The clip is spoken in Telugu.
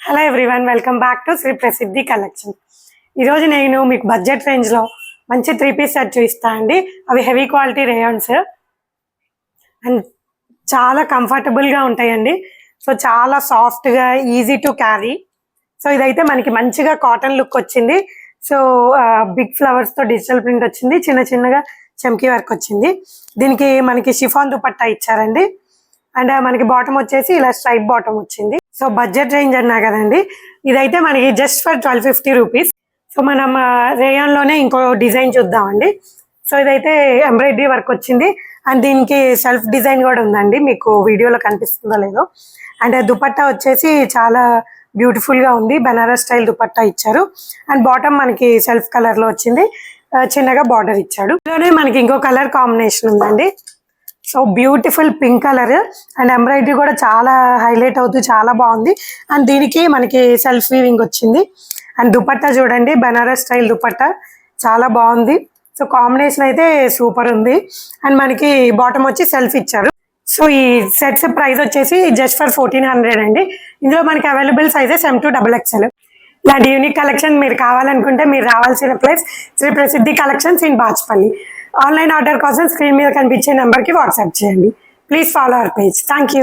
Hello everyone, welcome back to Sri Prasiddhi collection. ఈరోజు నేను మీకు బడ్జెట్ రేంజ్లో మంచి 3 పీస్ సెట్ చూపిస్తాను అండి. అవి హెవీ క్వాలిటీ రేయాన్స్ అండ్ చాలా కంఫర్టబుల్గా ఉంటాయండి. సో చాలా సాఫ్ట్గా ఈజీ టు క్యారీ. సో ఇదైతే మనకి మంచిగా కాటన్ లుక్ వచ్చింది. సో బిగ్ ఫ్లవర్స్తో డిజిటల్ ప్రింట్ వచ్చింది, చిన్న చిన్నగా చమ్కీ వర్క్ వచ్చింది. దీనికి మనకి షిఫాన్ దుపట్టా ఇచ్చారండి. అండ్ మనకి బాటమ్ వచ్చేసి ఇలా స్ట్రైప్ బాటమ్ వచ్చింది. సో బడ్జెట్ రేంజ్ అన్నా కదండి, ఇదైతే మనకి జస్ట్ ఫర్ 1250 రూపీస్. సో మనం రేయాన్లోనే ఇంకో డిజైన్ చూద్దామండి. సో ఇదైతే ఎంబ్రాయిడరీ వర్క్ వచ్చింది అండ్ దీనికి సెల్ఫ్ డిజైన్ కూడా ఉందండి. మీకు వీడియోలో కనిపిస్తుందో లేదో. అండ్ దుపట్టా వచ్చేసి చాలా బ్యూటిఫుల్గా ఉంది, బెనారస్ స్టైల్ దుపట్టా ఇచ్చారు. అండ్ బాటమ్ మనకి సెల్ఫ్ కలర్లో వచ్చింది, చిన్నగా బార్డర్ ఇచ్చాడు. ఇందులోనే మనకి ఇంకో కలర్ కాంబినేషన్ ఉందండి. So beautiful pink colour and embroidery కూడా చాలా హైలైట్ అవుతూ చాలా బాగుంది. అండ్ దీనికి మనకి సెల్ఫ్ వీవింగ్ వచ్చింది. అండ్ దుపట్టా చూడండి, బనారస్ స్టైల్ దుపట్టా చాలా బాగుంది. సో కాంబినేషన్ అయితే సూపర్ ఉంది. అండ్ మనకి బాటమ్ వచ్చి సెల్ఫ్ ఇచ్చారు. సో ఈ సెట్స్ ప్రైస్ వచ్చేసి జస్ట్ ఫర్ 1400 అండి. ఇందులో మనకి available sizes M to XXL. ఇలాంటి యూనిక్ కలెక్షన్ మీరు కావాలనుకుంటే మీరు రావాల్సిన ప్లేస్ శ్రీ ప్రసిద్ధి collections in Bachupally. Online order కోసం స్క్రీన్ మీద కనిపించే నెంబర్కి వాట్సాప్ చేయండి. Please follow our page. Thank you.